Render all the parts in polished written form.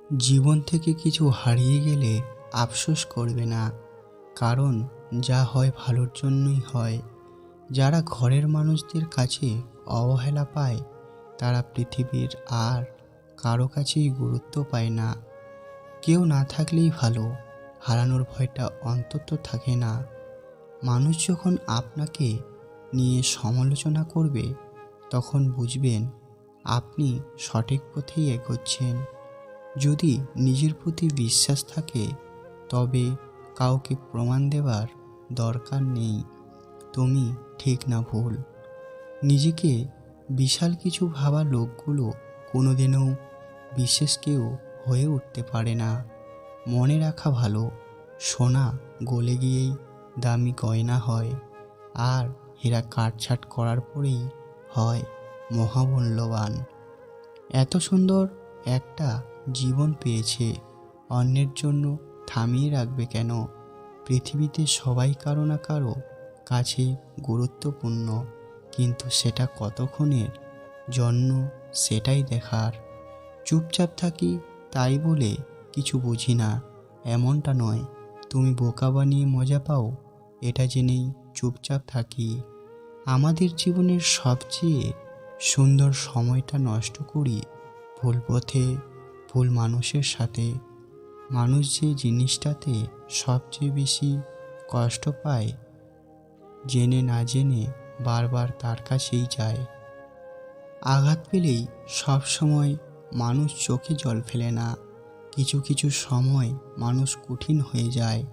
জীবন থেকে কিছু হারিয়ে গেলে আফসোস করবে না, কারণ যা হয় ভালোর জন্যই হয়। যারা ঘরের মানুষদের কাছে অবহেলা পায় তারা পৃথিবীর আর কারো কাছেই গুরুত্ব পায় না। কেউ না থাকলেই ভালো, হারানোর ভয়টা অন্তত থাকে না। মানুষ যখন আপনাকে নিয়ে সমালোচনা করবে তখন বুঝবেন আপনি সঠিক পথেই এগোচ্ছেন। যদি নিজের প্রতি বিশ্বাস থাকে তবে কাউকে প্রমাণ দেওয়ার দরকার নেই তুমি ঠিক না ভুল। নিজেকে বিশাল কিছু ভাবা লোকগুলো কোনোদিনও বিশেষ কেউ হয়ে উঠতে পারে না। মনে রাখা ভালো, সোনা গলে গিয়েই দামি গয়না হয়, আর হীরা কাটছাঁট করার পরেই হয় মহামূল্যবান। এত সুন্দর একটা জীবন পেয়েছে, অন্যের জন্য থামিয়ে রাখবে কেন? পৃথিবীতে সবাই কারো না কারো কাছে গুরুত্বপূর্ণ, কিন্তু সেটা কতক্ষণের জন্য সেটাই দেখার। চুপচাপ থাকি তাই বলে কিছু বুঝি না এমনটা নয়, তুমি বোকা বানিয়ে মজা পাও এটা জেনেই চুপচাপ থাকি। আমাদের জীবনের সবচেয়ে সুন্দর সময়টা নষ্ট করি ভুল পথে, ভুল মানুষের সাথে। মানুষ যে জিনিসটাতে সবচেয়ে বেশি কষ্ট পায় জেনে না জেনে বারবার তার কাছেই যায়। আঘাত পেলেই সব সময় মানুষ চোখে জল ফেলে না, কিছু কিছু সময় মানুষ কঠিন হয়ে যায়,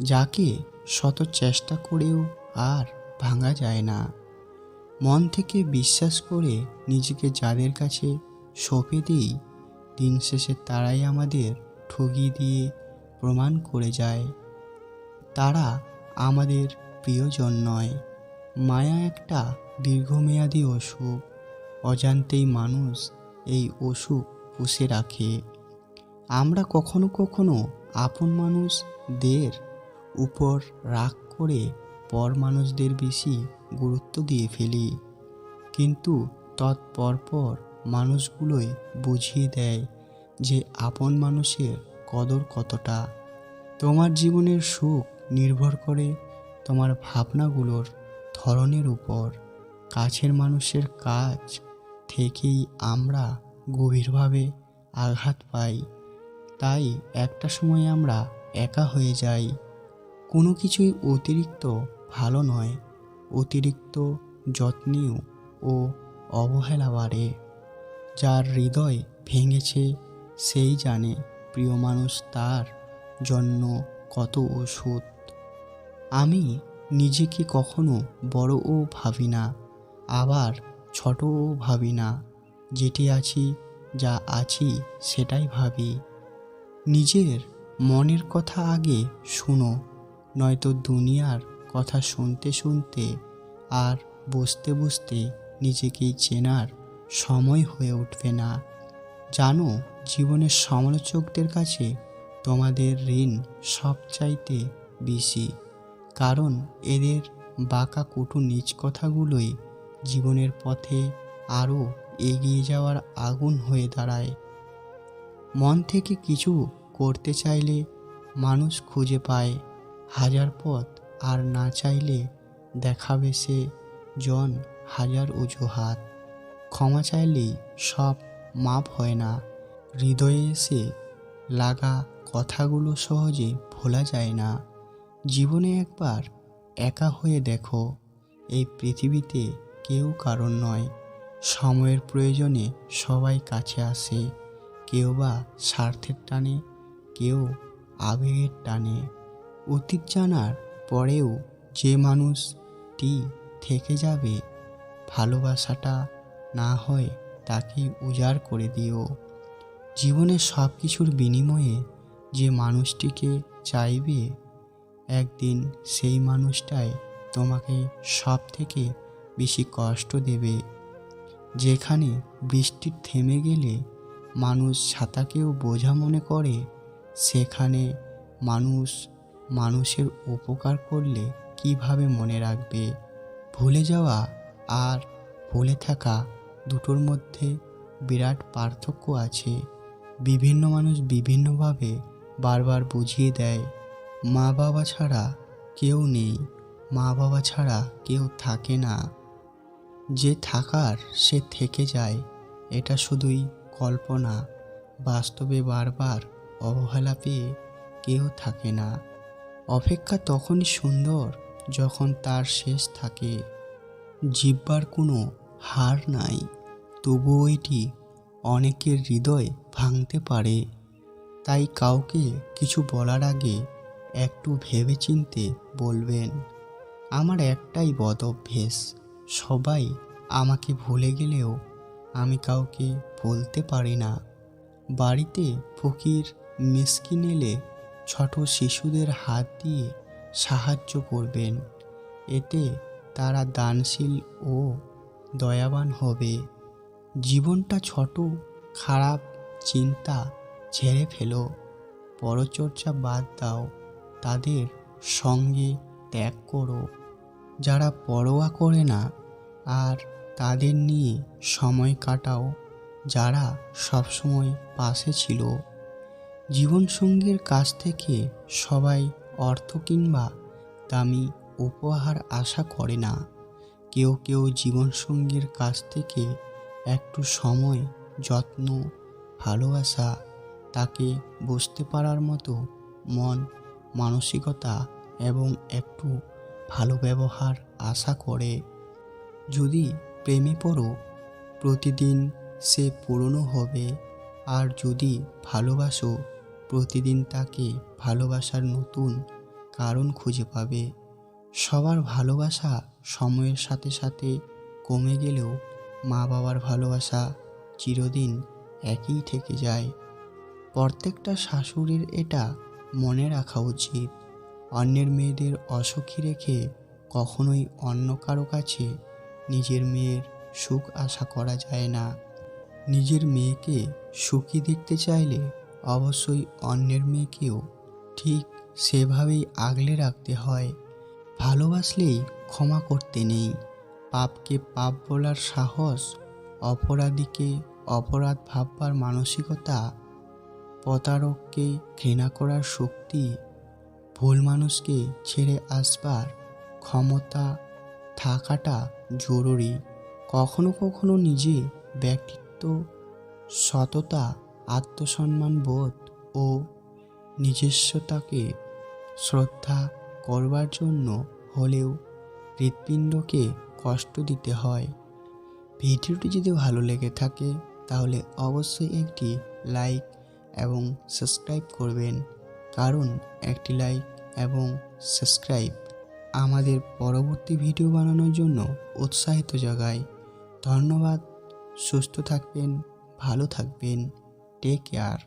যাকে শত চেষ্টা করেও আর ভাঙা যায় না। মন থেকে বিশ্বাস করে নিজেকে যাদের কাছে সঁপে দিই, দিন শেষে তারাই আমাদের ঠগিয়ে দিয়ে প্রমাণ করে যায় তারা আমাদের প্রিয়জন নয়। মায়া একটা দীর্ঘমেয়াদী অসুখ, অজান্তেই মানুষ এই অসুখ পুষে রাখে। আমরা কখনো কখনো আপন মানুষদের উপর রাগ করে পর মানুষদের বেশি গুরুত্ব দিয়ে ফেলি, কিন্তু তৎপরপর মানুষগুলোই বুঝিয়ে দেয় যে আপন মানুষের কদর কতটা। তোমার জীবনের সুখ নির্ভর করে তোমার ভাবনাগুলোর ধরনের উপর। কাছের মানুষের কাছ থেকেই আমরা গভীরভাবে আঘাত পাই, তাই একটা সময় আমরা একা হয়ে যাই। কোনো কিছুই অতিরিক্ত ভালো নয়, অতিরিক্ত যত্নেও ও অবহেলা বাড়ে। যার হৃদয় ভেঙেছে সেই জানে প্রিয় মানুষ তার জন্য কত ওষুধ। আমি নিজেকে কখনো বড়ও ভাবি না, আবার ছোটও ভাবি না। যেটি আছি, যা আছি সেটাই ভাবি। নিজের মনের কথা আগে শুনো, নয়তো দুনিয়ার কথা শুনতে শুনতে আর বুঝতে বুঝতে নিজেকেই চেনার সময় হয়ে উঠবে না। জানো, জীবনের সমালোচকদের কাছে তোমাদের ঋণ সবচাইতে বেশি, কারণ এদের বাঁকা কটু নিজ কথাগুলোই জীবনের পথে আরও এগিয়ে যাওয়ার আগুন হয়ে দাঁড়ায়। মন থেকে কিছু করতে চাইলে মানুষ খুঁজে পায় হাজার পথ, আর না চাইলে দেখাবে সে জন হাজার অজুহাত। ক্ষমা চাইলেই সব মাপ হয় না, হৃদয়ে এসে লাগা কথাগুলো সহজে ভোলা যায় না। জীবনে একবার একা হয়ে দেখো, এই পৃথিবীতে কেউ কারণ নয়। সময়ের প্রয়োজনে সবাই কাছে আসে, কেউ বা স্বার্থের টানে, কেউ আবেগের টানে। অতীত জানার পরেও যে মানুষটি থেকে যাবে, ভালোবাসাটা না হয় তাকেই উজাড় করে দিও। জীবনের সব কিছুর বিনিময়ে যে মানুষটিকে চাইবে, একদিন সেই মানুষটাই তোমাকে সব থেকে বেশি কষ্ট দেবে। যেখানে বৃষ্টি থেমে গেলে মানুষ ছাতাকেও বোঝা মনে করে, সেখানে মানুষ মানুষের উপকার করলে কিভাবে মনে রাখবে? ভুলে যাওয়া আর ভুলে থাকা দুটোর মধ্যে বিরাট পার্থক্য আছে। বিভিন্ন মানুষ বিভিন্নভাবে বারবার বুঝিয়ে দেয়, মা বাবা ছাড়া কেউ নেই, মা বাবা ছাড়া কেউ থাকে না। যে থাকার সে থেকে যায়, এটা শুধুই কল্পনা। বাস্তবে বারবার অবহেলা পেয়ে কেউ থাকে না। অপেক্ষা তখনই সুন্দর যখন তার শেষ থাকে। জিহ্বার কোনো হার নাই, তবুও এটি অনেকের হৃদয় ভাঙতে পারে। তাই কাউকে কিছু বলার আগে একটু ভেবেচিন্তে বলবেন। আমার একটাই বদ অভ্যেস, সবাই আমাকে ভুলে গেলেও আমি কাউকে বলতে পারি না। বাড়িতে ফকির মিসকিন এলে ছোট শিশুদের হাত দিয়ে সাহায্য করবেন, এতে তারা দানশীল ও দয়াবান হবে। জীবনটা ছোট, খারাপ চিন্তা ঝেড়ে ফেলো, পরচর্চা বাদ দাও, তাদের সঙ্গে ত্যাগ করো যারা পরোয়া করে না, আর তাদের নিয়ে সময় কাটাও যারা সবসময় পাশে ছিল। জীবনসঙ্গীর কাছ থেকে সবাই অর্থ কিংবা দামি উপহার আশা করে না। কেউ কেউ জীবনসঙ্গীর কাছ থেকে একটু সময়, যত্ন, ভালোবাসা, তাকে বুঝতে পারার মতো মন মানসিকতা এবং একটু ভালো ব্যবহার আশা করে। যদি প্রেমে পড়ো, প্রতিদিন সে পুরনো হবে, আর যদি ভালোবাসো, প্রতিদিন তাকে ভালোবাসার নতুন কারণ খুঁজে পাবে। সবার ভালোবাসা সময়ের সাথে সাথে কমে গেলেও মা বাবার ভালোবাসা চিরদিন একই থেকে যায়। প্রত্যেকটা শাশুড়ির এটা মনে রাখা উচিত, অন্যের মেয়েদের অসুখী রেখে কখনোই অন্য কারো কাছে নিজের মেয়ের সুখ আশা করা যায় না। নিজের মেয়েকে সুখী দেখতে চাইলে অবশ্যই অন্যের মেয়েকেও ঠিক সেভাবেই আগলে রাখতে হয়। ভালোবাসলেই ক্ষমা করতে নেই, পাপকে পাপ বলার সাহস, অপরাধীকে অপরাধ ভাববার মানসিকতা, প্রতারককে ঘৃণা করার শক্তি, ভুল মানুষকে ছেড়ে আসবার ক্ষমতা থাকাটা জরুরি। কখনো কখনো নিজে ব্যক্তিত্ব, সততা, আত্মসম্মান বোধ ও নিজস্বতাকে শ্রদ্ধা করবার জন্য হলেও হৃৎপিণ্ডকে কষ্ট দিতে হয়। ভিডিওটি যদি ভালো লেগে থাকে তাহলে অবশ্যই একটি লাইক এবং সাবস্ক্রাইব করবেন, কারণ একটি লাইক এবং সাবস্ক্রাইব আমাদের পরবর্তী ভিডিও বানানোর জন্য উৎসাহিত জাগায়। ধন্যবাদ। সুস্থ থাকবেন, ভালো থাকবেন, টেক কেয়ার।